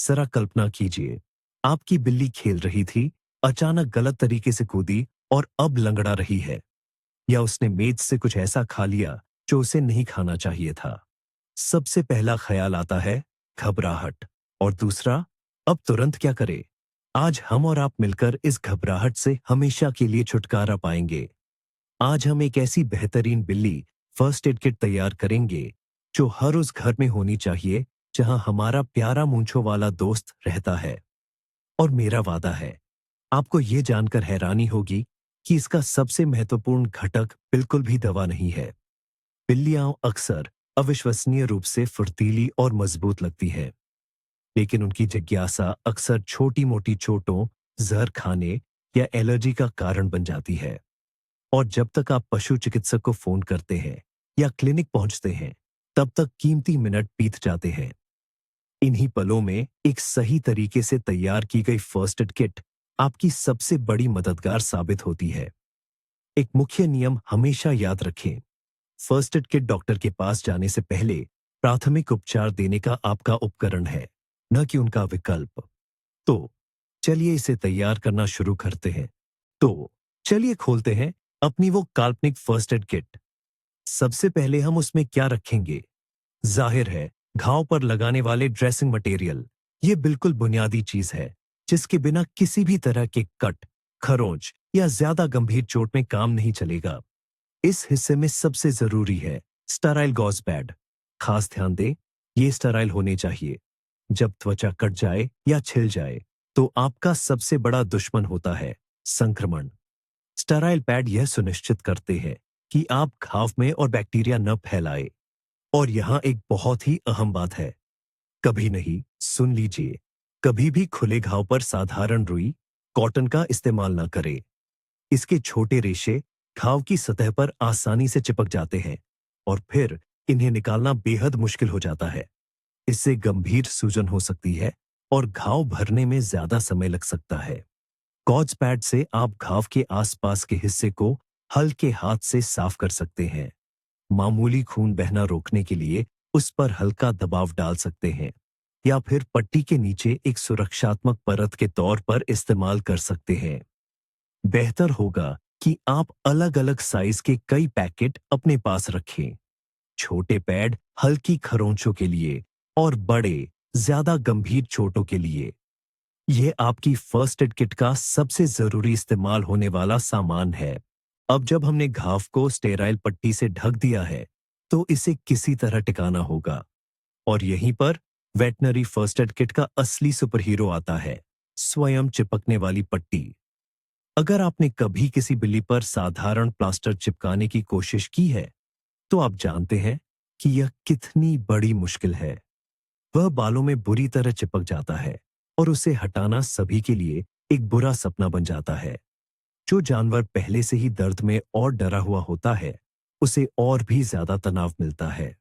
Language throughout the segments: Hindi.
जरा कल्पना कीजिए, आपकी बिल्ली खेल रही थी, अचानक गलत तरीके से कूदी और अब लंगड़ा रही है। या उसने मेज से कुछ ऐसा खा लिया जो उसे नहीं खाना चाहिए था। सबसे पहला ख्याल आता है घबराहट, और दूसरा, अब तुरंत क्या करें। आज हम और आप मिलकर इस घबराहट से हमेशा के लिए छुटकारा पाएंगे। आज हम एक ऐसी बेहतरीन बिल्ली फर्स्ट एड किट तैयार करेंगे जो हर उस घर में होनी चाहिए जहां हमारा प्यारा मूंछों वाला दोस्त रहता है। और मेरा वादा है, आपको ये जानकर हैरानी होगी कि इसका सबसे महत्वपूर्ण घटक बिल्कुल भी दवा नहीं है। बिल्लियां अक्सर अविश्वसनीय रूप से फुर्तीली और मजबूत लगती हैं, लेकिन उनकी जिज्ञासा अक्सर छोटी मोटी चोटों, जहर खाने या एलर्जी का कारण बन जाती है। और जब तक आप पशु चिकित्सक को फोन करते हैं या क्लिनिक पहुंचते हैं, तब तक कीमती मिनट बीत जाते हैं। इन्हीं पलों में एक सही तरीके से तैयार की गई फर्स्ट एड किट आपकी सबसे बड़ी मददगार साबित होती है। एक मुख्य नियम हमेशा याद रखें, फर्स्ट एड किट डॉक्टर के पास जाने से पहले प्राथमिक उपचार देने का आपका उपकरण है, न कि उनका विकल्प। तो चलिए इसे तैयार करना शुरू करते हैं। तो चलिए खोलते हैं अपनी वो काल्पनिक फर्स्ट एड किट। सबसे पहले हम उसमें क्या रखेंगे? जाहिर है, घाव पर लगाने वाले ड्रेसिंग मटेरियल। ये बिल्कुल बुनियादी चीज है जिसके बिना किसी भी तरह के कट, खरोंच या ज्यादा गंभीर चोट में काम नहीं चलेगा। इस हिस्से में सबसे जरूरी है स्टराइल गॉज पैड। खास ध्यान दें, ये स्टराइल होने चाहिए। जब त्वचा कट जाए या छिल जाए तो आपका सबसे बड़ा दुश्मन होता है संक्रमण। स्टराइल पैड यह सुनिश्चित करते हैं कि आप घाव में और बैक्टीरिया न फैलाए। और यहां एक बहुत ही अहम बात है, कभी नहीं, सुन लीजिए, कभी भी खुले घाव पर साधारण रुई, कॉटन का इस्तेमाल न करें। इसके छोटे रेशे घाव की सतह पर आसानी से चिपक जाते हैं और फिर इन्हें निकालना बेहद मुश्किल हो जाता है। इससे गंभीर सूजन हो सकती है और घाव भरने में ज्यादा समय लग सकता है। गॉज पैड से आप घाव के आसपास के हिस्से को हल्के हाथ से साफ कर सकते हैं। मामूली खून बहना रोकने के लिए उस पर हल्का दबाव डाल सकते हैं, या फिर पट्टी के नीचे एक सुरक्षात्मक परत के तौर पर इस्तेमाल कर सकते हैं। बेहतर होगा कि आप अलग अलग साइज के कई पैकेट अपने पास रखें। छोटे पैड हल्की खरोंचों के लिए और बड़े, ज्यादा गंभीर चोटों के लिए। यह आपकी फर्स्ट एड किट का सबसे जरूरी इस्तेमाल होने वाला सामान है। अब जब हमने घाव को स्टेराइल पट्टी से ढक दिया है, तो इसे किसी तरह टिकाना होगा। और यहीं पर वेटनरी फर्स्ट एड किट का असली सुपर हीरो आता है, स्वयं चिपकने वाली पट्टी। अगर आपने कभी किसी बिल्ली पर साधारण प्लास्टर चिपकाने की कोशिश की है, तो आप जानते हैं कि यह कितनी बड़ी मुश्किल है। वह बालों में बुरी तरह चिपक जाता है और उसे हटाना सभी के लिए एक बुरा सपना बन जाता है। जो जानवर पहले से ही दर्द में और डरा हुआ होता है, उसे और भी ज्यादा तनाव मिलता है।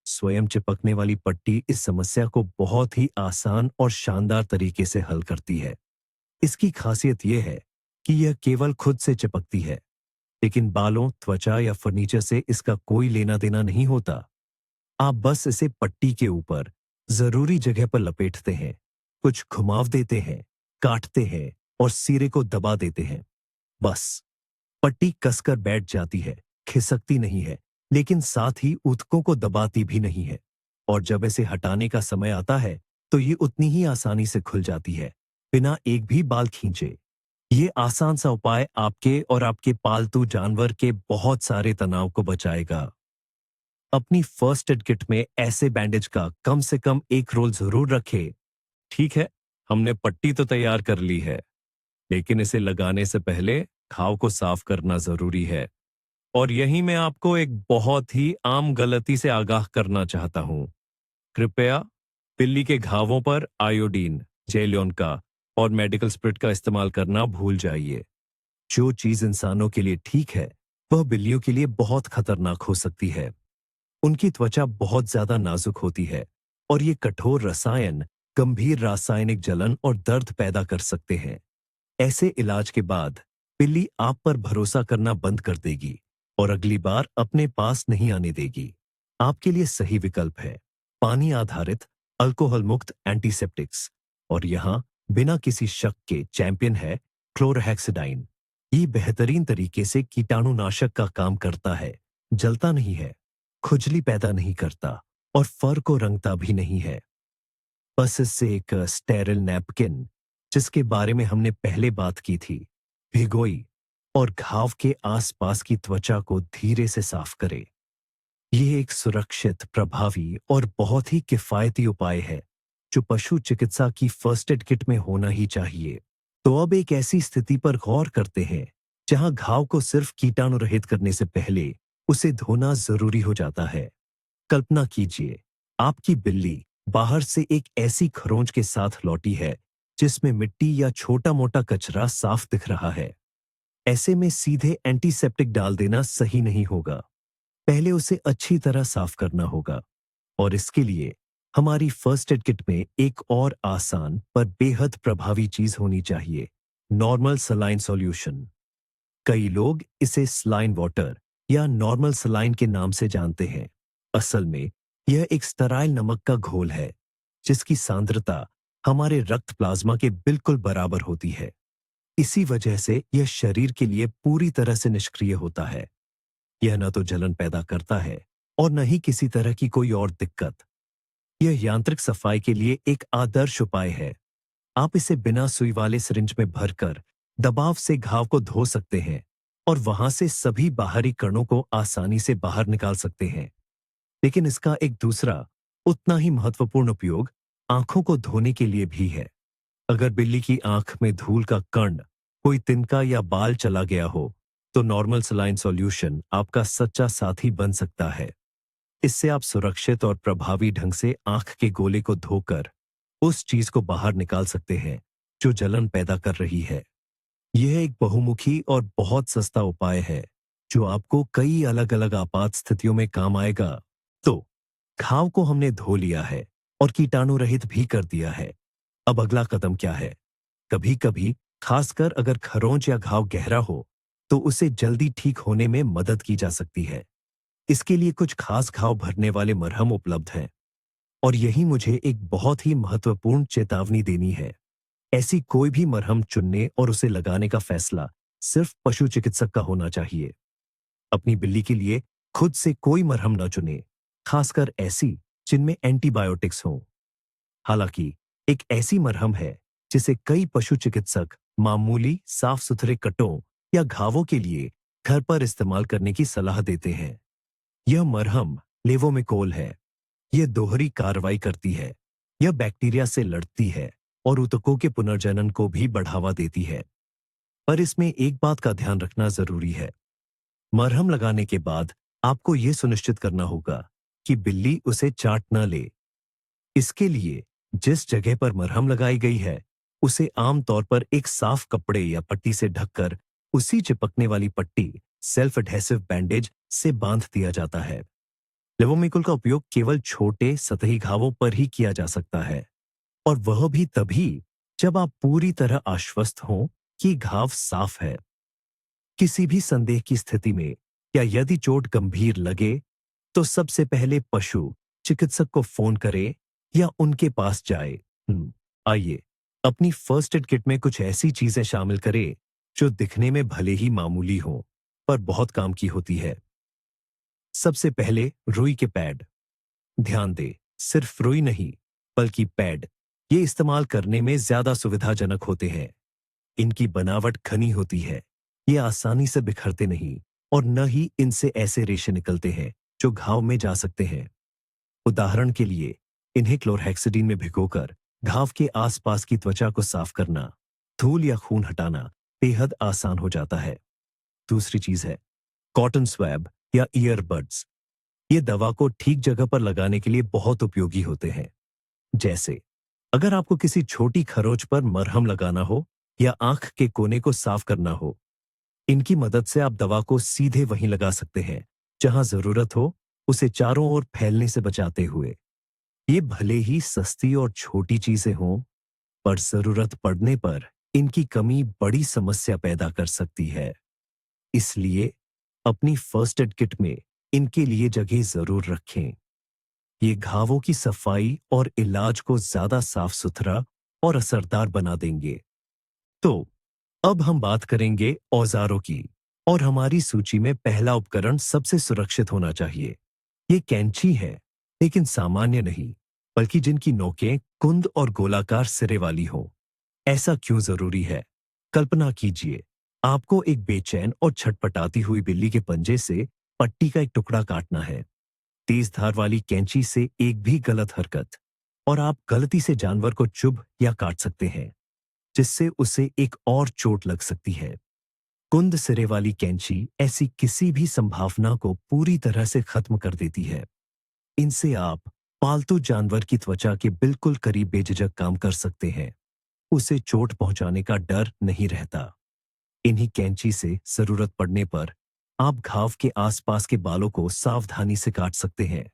स्वयं चिपकने वाली पट्टी इस समस्या को बहुत ही आसान और शानदार तरीके से हल करती है। इसकी खासियत यह है कि यह केवल खुद से चिपकती है, लेकिन बालों, त्वचा या फर्नीचर से इसका कोई लेना देना नहीं होता। आप बस इसे पट्टी के ऊपर जरूरी जगह पर लपेटते हैं, कुछ घुमाव देते हैं, काटते हैं और सिरे को दबा देते हैं। बस पट्टी कसकर बैठ जाती है, खिसकती नहीं है, लेकिन साथ ही ऊतकों को दबाती भी नहीं है। और जब इसे हटाने का समय आता है, तो ये उतनी ही आसानी से खुल जाती है, बिना एक भी बाल खींचे। ये आसान सा उपाय आपके और आपके पालतू जानवर के बहुत सारे तनाव को बचाएगा। अपनी फर्स्ट एड किट में ऐसे बैंडेज का कम से कम एक रोल जरूर रखें। ठीक है, हमने पट्टी तो तैयार कर ली है, लेकिन इसे लगाने से पहले घाव को साफ करना जरूरी है। और यहीं मैं आपको एक बहुत ही आम गलती से आगाह करना चाहता हूं। कृपया बिल्ली के घावों पर आयोडीन, जेलियन और मेडिकल स्प्रिट का इस्तेमाल करना भूल जाइए। जो चीज इंसानों के लिए ठीक है, वह बिल्लियों के लिए बहुत खतरनाक हो सकती है। उनकी त्वचा बहुत ज्यादा नाजुक होती है और ये कठोर रसायन गंभीर रासायनिक जलन और दर्द पैदा कर सकते हैं। ऐसे इलाज के बाद बिल्ली आप पर भरोसा करना बंद कर देगी और अगली बार अपने पास नहीं आने देगी। आपके लिए सही विकल्प है पानी आधारित, अल्कोहल मुक्त एंटीसेप्टिक्स। और यहाँ बिना किसी शक के चैंपियन है क्लोरहेक्सिडाइन। ये बेहतरीन तरीके से कीटाणुनाशक का काम करता है, जलता नहीं है, खुजली पैदा नहीं करता और फर को रंगता भी नहीं है। बस इससे एक स्टेरिल नैपकिन, जिसके बारे में हमने पहले बात की थी, भिगोई और घाव के आसपास की त्वचा को धीरे से साफ करे। यह एक सुरक्षित, प्रभावी और बहुत ही किफायती उपाय है जो पशु चिकित्सा की फर्स्ट एड किट में होना ही चाहिए। तो अब एक ऐसी स्थिति पर गौर करते हैं जहां घाव को सिर्फ कीटाणु रहित करने से पहले उसे धोना जरूरी हो जाता है। कल्पना कीजिए, आपकी बिल्ली बाहर से एक ऐसी खरोंच के साथ लौटी है जिसमें मिट्टी या छोटा मोटा कचरा साफ दिख रहा है। ऐसे में सीधे एंटीसेप्टिक डाल देना सही नहीं होगा। पहले उसे अच्छी तरह साफ करना होगा और इसके लिए हमारी फर्स्ट एड किट में एक और आसान पर बेहद प्रभावी चीज होनी चाहिए, नॉर्मल सलाइन सॉल्यूशन। कई लोग इसे सलाइन वाटर या नॉर्मल सलाइन के नाम से जानते हैं। असल में यह एक स्टराइल नमक का घोल है जिसकी सांद्रता हमारे रक्त प्लाज्मा के बिल्कुल बराबर होती है। इसी वजह से यह शरीर के लिए पूरी तरह से निष्क्रिय होता है। यह न तो जलन पैदा करता है और न ही किसी तरह की कोई और दिक्कत। यह यांत्रिक सफाई के लिए एक आदर्श उपाय है। आप इसे बिना सुई वाले सिरिंज में भरकर दबाव से घाव को धो सकते हैं और वहां से सभी बाहरी कणों को आसानी से बाहर निकाल सकते हैं। लेकिन इसका एक दूसरा, उतना ही महत्वपूर्ण उपयोग आंखों को धोने के लिए भी है। अगर बिल्ली की आंख में धूल का कण, कोई तिनका या बाल चला गया हो तो नॉर्मल सलाइन सॉल्यूशन आपका सच्चा साथी बन सकता है। इससे आप सुरक्षित और प्रभावी ढंग से आंख के गोले को धोकर उस चीज को बाहर निकाल सकते हैं जो जलन पैदा कर रही है। यह एक बहुमुखी और बहुत सस्ता उपाय है जो आपको कई अलग अलग आपात स्थितियों में काम आएगा। तो घाव को हमने धो लिया है और कीटाणु रहित भी कर दिया है। अब अगला कदम क्या है? कभी कभी, खासकर अगर खरोंच या घाव गहरा हो, तो उसे जल्दी ठीक होने में मदद की जा सकती है। इसके लिए कुछ खास घाव भरने वाले मरहम उपलब्ध हैं और यही मुझे एक बहुत ही महत्वपूर्ण चेतावनी देनी है। ऐसी कोई भी मरहम चुनने और उसे लगाने का फैसला सिर्फ पशु चिकित्सक का होना चाहिए। अपनी बिल्ली के लिए खुद से कोई मरहम न चुने, खासकर ऐसी जिनमें एंटीबायोटिक्स हों। हालांकि एक ऐसी मरहम है जिसे कई पशु चिकित्सक मामूली साफ सुथरे कटों या घावों के लिए घर पर इस्तेमाल करने की सलाह देते हैं। यह मरहम लेवोमिकोल है। यह दोहरी कार्रवाई करती है। यह बैक्टीरिया से लड़ती है और ऊतकों के पुनर्जनन को भी बढ़ावा देती है। पर इसमें एक बात का ध्यान रखना जरूरी है। मरहम लगाने के बाद आपको यह सुनिश्चित करना होगा कि बिल्ली उसे चाट न ले। इसके लिए जिस जगह पर मरहम लगाई गई है उसे आमतौर पर एक साफ कपड़े या पट्टी से ढककर उसी चिपकने वाली पट्टी, सेल्फ एडहेसिव बैंडेज से बांध दिया जाता है। लेवोमिकुल का उपयोग केवल छोटे सतही घावों पर ही किया जा सकता है और वह भी तभी जब आप पूरी तरह आश्वस्त हों कि घाव साफ है। किसी भी संदेह की स्थिति में या यदि चोट गंभीर लगे तो सबसे पहले पशु चिकित्सक को फोन करे या उनके पास जाए। आइए अपनी फर्स्ट एड किट में कुछ ऐसी चीजें शामिल करें जो दिखने में भले ही मामूली हों पर बहुत काम की होती है। सबसे पहले रुई के पैड। ध्यान दें, सिर्फ रुई नहीं बल्कि पैड, ये इस्तेमाल करने में ज्यादा सुविधाजनक होते हैं। इनकी बनावट घनी होती है, ये आसानी से बिखरते नहीं और न ही इनसे ऐसे रेशे निकलते हैं जो घाव में जा सकते हैं। उदाहरण के लिए, इन्हें क्लोरहेक्सिडीन में भिगोकर घाव के आसपास की त्वचा को साफ करना, धूल या खून हटाना बेहद आसान हो जाता है। दूसरी चीज है कॉटन स्वैब या ईयरबड्स। ये दवा को ठीक जगह पर लगाने के लिए बहुत उपयोगी होते हैं। जैसे अगर आपको किसी छोटी खरोच पर मरहम लगाना हो या आंख के कोने को साफ करना हो, इनकी मदद से आप दवा को सीधे वहीं लगा सकते हैं जहां जरूरत हो, उसे चारों ओर फैलने से बचाते हुए। ये भले ही सस्ती और छोटी चीजें हों, पर जरूरत पड़ने पर इनकी कमी बड़ी समस्या पैदा कर सकती है। इसलिए अपनी फर्स्ट एड किट में इनके लिए जगह जरूर रखें। ये घावों की सफाई और इलाज को ज्यादा साफ सुथरा और असरदार बना देंगे। तो अब हम बात करेंगे औजारों की, और हमारी सूची में पहला उपकरण सबसे सुरक्षित होना चाहिए। ये कैंची है, लेकिन सामान्य नहीं, बल्कि जिनकी नोकें कुंद और गोलाकार सिरे वाली हो। ऐसा क्यों जरूरी है? कल्पना कीजिए, आपको एक बेचैन और छटपटाती हुई बिल्ली के पंजे से पट्टी का एक टुकड़ा काटना है। तेज धार वाली कैंची से एक भी गलत हरकत और आप गलती से जानवर को चुभ या काट सकते हैं, जिससे उसे एक और चोट लग सकती है। कुंद सिरे वाली कैंची ऐसी किसी भी संभावना को पूरी तरह से खत्म कर देती है। इनसे आप पालतू जानवर की त्वचा के बिल्कुल करीब बेझिझक काम कर सकते हैं। उसे चोट पहुंचाने का डर नहीं रहता। इन्हीं कैंची से जरूरत पड़ने पर आप घाव के आसपास के बालों को सावधानी से काट सकते हैं,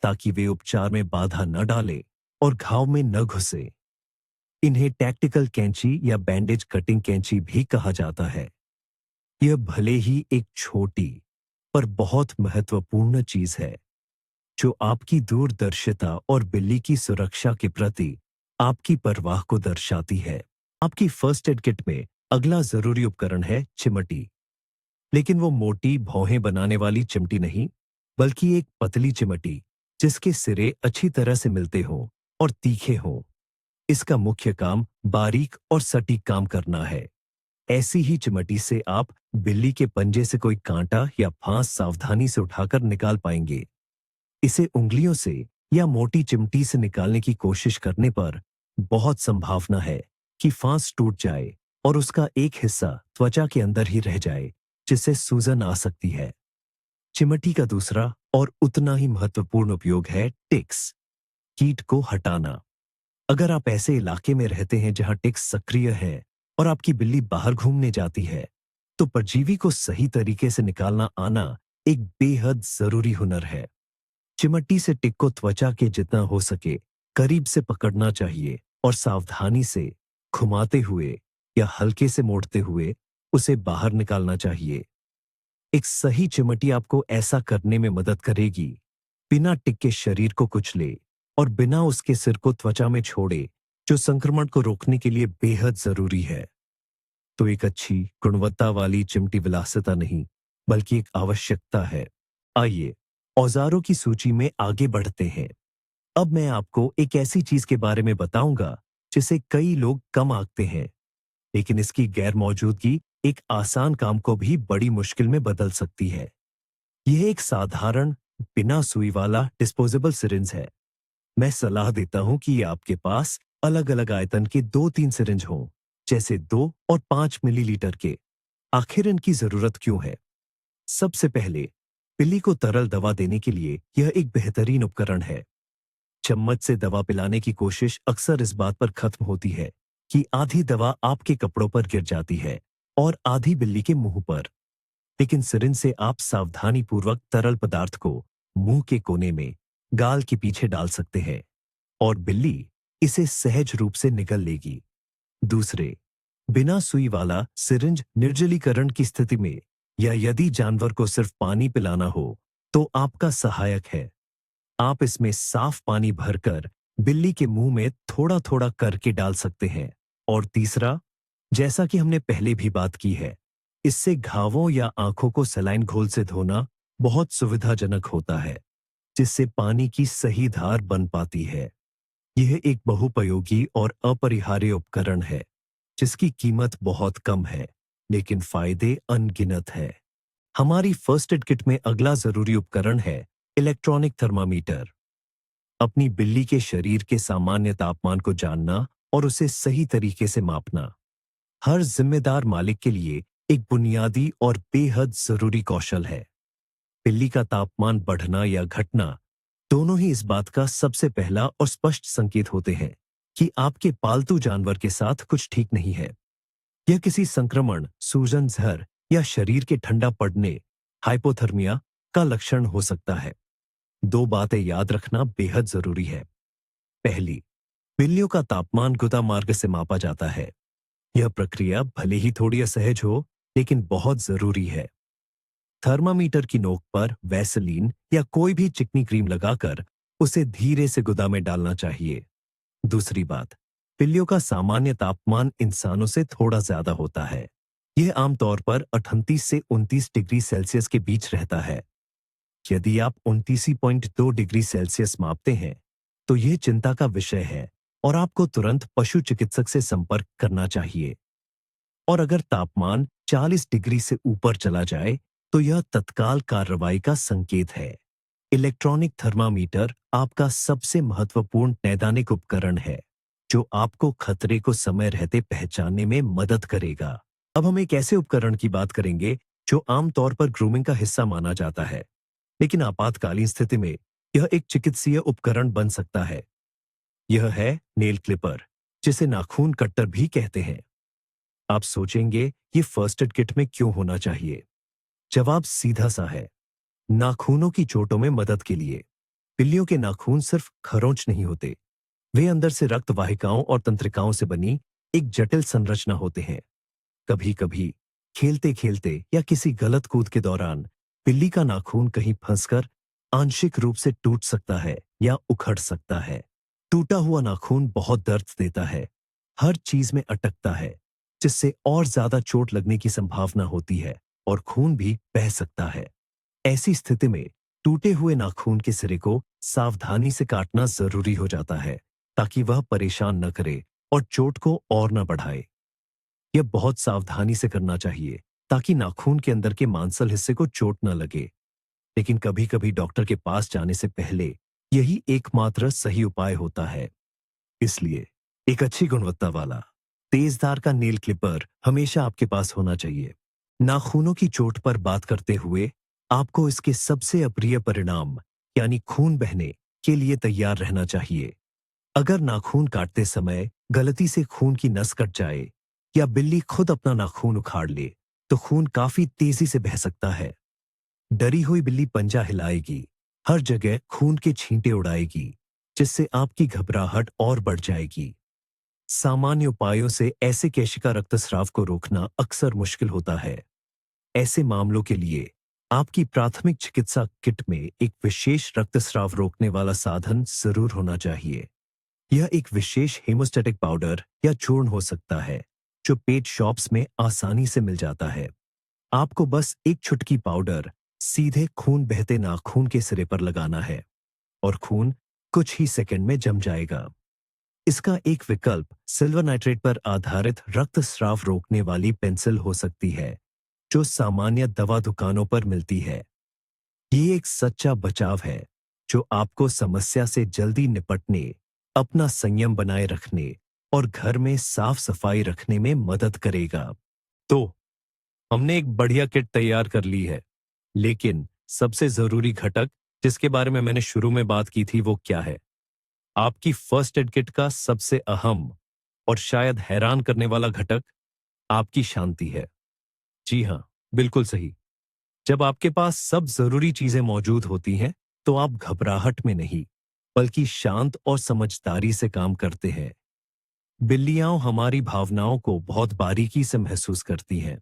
ताकि वे उपचार में बाधा न डाले और घाव में न घुसे। इन्हें टैक्टिकल कैंची या बैंडेज कटिंग कैंची भी कहा जाता है। यह भले ही एक छोटी पर बहुत महत्वपूर्ण चीज है, जो आपकी दूरदर्शिता और बिल्ली की सुरक्षा के प्रति आपकी परवाह को दर्शाती है। आपकी फर्स्ट एड किट में अगला जरूरी उपकरण है चिमटी। लेकिन वो मोटी भौहें बनाने वाली चिमटी नहीं, बल्कि एक पतली चिमटी जिसके सिरे अच्छी तरह से मिलते हों और तीखे हों। इसका मुख्य काम बारीक और सटीक काम करना है। ऐसी ही चिमटी से आप बिल्ली के पंजे से कोई कांटा या फांस सावधानी से उठाकर निकाल पाएंगे। इसे उंगलियों से या मोटी चिमटी से निकालने की कोशिश करने पर बहुत संभावना है कि फांस टूट जाए और उसका एक हिस्सा त्वचा के अंदर ही रह जाए, जिससे सूजन आ सकती है। चिमटी का दूसरा और उतना ही महत्वपूर्ण उपयोग है टिक्स, कीट को हटाना। अगर आप ऐसे इलाके में रहते हैं जहां टिक्स सक्रिय है और आपकी बिल्ली बाहर घूमने जाती है, तो परजीवी को सही तरीके से निकालना आना एक बेहद जरूरी हुनर है। चिमटी से टिक को त्वचा के जितना हो सके करीब से पकड़ना चाहिए और सावधानी से घुमाते हुए या हल्के से मोड़ते हुए उसे बाहर निकालना चाहिए। एक सही चिमटी आपको ऐसा करने में मदद करेगी, बिना टिक के शरीर को कुचले और बिना उसके सिर को त्वचा में छोड़े, जो संक्रमण को रोकने के लिए बेहद जरूरी है। तो एक अच्छी गुणवत्ता वाली चिमटी विलासिता नहीं, बल्कि एक आवश्यकता है। आइए औजारों की सूची में आगे बढ़ते हैं। अब मैं आपको एक ऐसी चीज के बारे में बताऊंगा जिसे कई लोग कम आंकते हैं, लेकिन इसकी गैर मौजूदगी एक आसान काम को भी बड़ी मुश्किल में बदल सकती है। यह एक साधारण बिना सुई वाला डिस्पोजेबल सिरिंज है। मैं सलाह देता हूं कि आपके पास अलग अलग आयतन के 2-3 सिरिंज हों, जैसे 2 और 5 मिलीलीटर के। आखिर इनकी जरूरत क्यों है? सबसे पहले, बिल्ली को तरल दवा देने के लिए यह एक बेहतरीन उपकरण है। चम्मच से दवा पिलाने की कोशिश अक्सर इस बात पर खत्म होती है कि आधी दवा आपके कपड़ों पर गिर जाती है और आधी बिल्ली के मुंह पर। लेकिन सिरिंज से आप सावधानी पूर्वक तरल पदार्थ को मुंह के कोने में, गाल के पीछे डाल सकते हैं और बिल्ली इसे सहज रूप से निगल लेगी। दूसरे, बिना सुई वाला सिरिंज निर्जलीकरण की स्थिति में या यदि जानवर को सिर्फ पानी पिलाना हो, तो आपका सहायक है। आप इसमें साफ पानी भरकर बिल्ली के मुंह में थोड़ा थोड़ा करके डाल सकते हैं। और तीसरा, जैसा कि हमने पहले भी बात की है, इससे घावों या आंखों को सलाइन घोल से धोना बहुत सुविधाजनक होता है, जिससे पानी की सही धार बन पाती है। यह एक बहुपयोगी और अपरिहार्य उपकरण है, जिसकी कीमत बहुत कम है, लेकिन फायदे अनगिनत है। हमारी फर्स्ट एड किट में अगला जरूरी उपकरण है इलेक्ट्रॉनिक थर्मामीटर। अपनी बिल्ली के शरीर के सामान्य तापमान को जानना और उसे सही तरीके से मापना हर जिम्मेदार मालिक के लिए एक बुनियादी और बेहद जरूरी कौशल है। बिल्ली का तापमान बढ़ना या घटना दोनों ही इस बात का सबसे पहला और स्पष्ट संकेत होते हैं कि आपके पालतू जानवर के साथ कुछ ठीक नहीं है। यह किसी संक्रमण, सूजन, जहर या शरीर के ठंडा पड़ने, हाइपोथर्मिया का लक्षण हो सकता है। 2 बातें याद रखना बेहद जरूरी है। पहली, बिल्लियों का तापमान गुदा मार्ग से मापा जाता है। यह प्रक्रिया भले ही थोड़ी असहज हो, लेकिन बहुत जरूरी है। थर्मामीटर की नोक पर वैसलीन या कोई भी चिकनी क्रीम लगाकर उसे धीरे से गुदा में डालना चाहिए। दूसरी बात, बिल्लियों का सामान्य तापमान इंसानों से थोड़ा ज्यादा होता है। यह आमतौर पर 38 से 29 डिग्री सेल्सियस के बीच रहता है। यदि आप 29.2 डिग्री सेल्सियस मापते हैं, तो यह चिंता का विषय है और आपको तुरंत पशु चिकित्सक से संपर्क करना चाहिए। और अगर तापमान 40 डिग्री से ऊपर चला जाए, तो यह तत्काल कार्रवाई का संकेत है। इलेक्ट्रॉनिक थर्मामीटर आपका सबसे महत्वपूर्ण नैदानिक उपकरण है, जो आपको खतरे को समय रहते पहचानने में मदद करेगा। अब हम एक ऐसे उपकरण की बात करेंगे जो आमतौर पर ग्रूमिंग का हिस्सा माना जाता है, लेकिन आपातकालीन स्थिति में यह एक चिकित्सीय उपकरण बन सकता है। यह है नेल क्लिपर, जिसे नाखून कट्टर भी कहते हैं। आप सोचेंगे, ये फर्स्ट एड किट में क्यों होना चाहिए? जवाब सीधा सा है, नाखूनों की चोटों में मदद के लिए। बिल्लियों के नाखून सिर्फ खरोंच नहीं होते, वे अंदर से रक्त वाहिकाओं और तंत्रिकाओं से बनी एक जटिल संरचना होते हैं। कभी कभी खेलते खेलते या किसी गलत कूद के दौरान बिल्ली का नाखून कहीं फंसकर आंशिक रूप से टूट सकता है या उखड़ सकता है। टूटा हुआ नाखून बहुत दर्द देता है, हर चीज में अटकता है, जिससे और ज्यादा चोट लगने की संभावना होती है और खून भी बह सकता है। ऐसी स्थिति में टूटे हुए नाखून के सिरे को सावधानी से काटना जरूरी हो जाता है, ताकि वह परेशान न करे और चोट को और न बढ़ाए। यह बहुत सावधानी से करना चाहिए, ताकि नाखून के अंदर के मांसल हिस्से को चोट न लगे। लेकिन कभी कभी डॉक्टर के पास जाने से पहले यही एकमात्र सही उपाय होता है। इसलिए एक अच्छी गुणवत्ता वाला तेजधार का नेल क्लिपर हमेशा आपके पास होना चाहिए। नाखूनों की चोट पर बात करते हुए आपको इसके सबसे अप्रिय परिणाम, यानी खून बहने के लिए तैयार रहना चाहिए। अगर नाखून काटते समय गलती से खून की नस कट जाए या बिल्ली खुद अपना नाखून उखाड़ ले, तो खून काफी तेजी से बह सकता है। डरी हुई बिल्ली पंजा हिलाएगी, हर जगह खून के छींटे उड़ाएगी, जिससे आपकी घबराहट और बढ़ जाएगी। सामान्य उपायों से ऐसे केशिका रक्तस्राव को रोकना अक्सर मुश्किल होता है। ऐसे मामलों के लिए आपकी प्राथमिक चिकित्सा किट में एक विशेष रक्तस्राव रोकने वाला साधन जरूर होना चाहिए। यह एक विशेष हेमोस्टैटिक पाउडर या चूर्ण हो सकता है, जो पेट शॉप्स में आसानी से मिल जाता है। आपको बस एक चुटकी पाउडर सीधे खून बहते नाखून के सिरे पर लगाना है और खून कुछ ही सेकंड में जम जाएगा। इसका एक विकल्प सिल्वर नाइट्रेट पर आधारित रक्तस्राव रोकने वाली पेंसिल हो सकती है, जो सामान्य दवा दुकानों पर मिलती है। ये एक सच्चा बचाव है, जो आपको समस्या से जल्दी निपटने, अपना संयम बनाए रखने और घर में साफ सफाई रखने में मदद करेगा। तो हमने एक बढ़िया किट तैयार कर ली है, लेकिन सबसे जरूरी घटक जिसके बारे में मैंने शुरू में बात की थी, वो क्या है? आपकी फर्स्ट एड किट का सबसे अहम और शायद हैरान करने वाला घटक आपकी शांति है। जी हां, बिल्कुल सही। जब आपके पास सब जरूरी चीजें मौजूद होती हैं, तो आप घबराहट में नहीं, बल्कि शांत और समझदारी से काम करते हैं। बिल्लियां हमारी भावनाओं को बहुत बारीकी से महसूस करती हैं।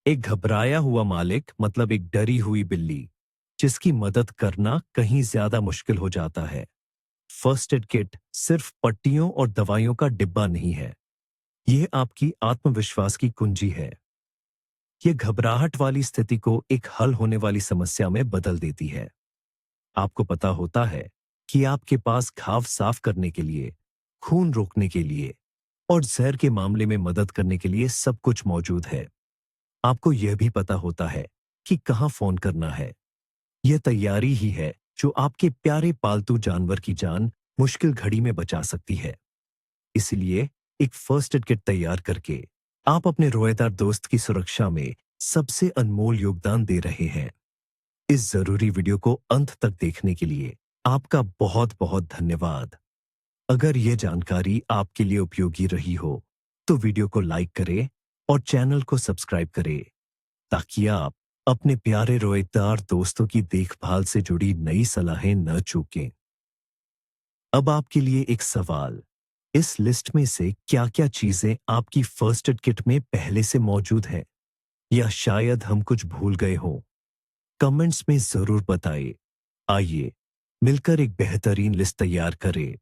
एक घबराया हुआ मालिक मतलब एक डरी हुई बिल्ली, जिसकी मदद करना कहीं ज्यादा मुश्किल हो जाता है। फर्स्ट एड किट सिर्फ पट्टियों और दवाइयों का डिब्बा नहीं है, यह आपकी आत्मविश्वास की कुंजी है। यह घबराहट वाली स्थिति को एक हल होने वाली समस्या में बदल देती है। आपको पता होता है कि आपके पास घाव साफ करने के लिए, खून रोकने के लिए और जहर के मामले में मदद करने के लिए सब कुछ मौजूद है। आपको यह भी पता होता है कि कहां फोन करना है। यह तैयारी ही है जो आपके प्यारे पालतू जानवर की जान मुश्किल घड़ी में बचा सकती है। इसलिए एक फर्स्ट एड किट तैयार करके आप अपने रोएदार दोस्त की सुरक्षा में सबसे अनमोल योगदान दे रहे हैं। इस जरूरी वीडियो को अंत तक देखने के लिए आपका बहुत बहुत धन्यवाद। अगर यह जानकारी आपके लिए उपयोगी रही हो, तो वीडियो को लाइक करें और चैनल को सब्सक्राइब करें, ताकि आप अपने प्यारे रोएदार दोस्तों की देखभाल से जुड़ी नई सलाहें न चूकें। अब आपके लिए एक सवाल, इस लिस्ट में से क्या क्या चीजें आपकी फर्स्ट एड किट में पहले से मौजूद हैं, या शायद हम कुछ भूल गए हों? कमेंट्स में जरूर बताएं। आइए मिलकर एक बेहतरीन लिस्ट तैयार करें।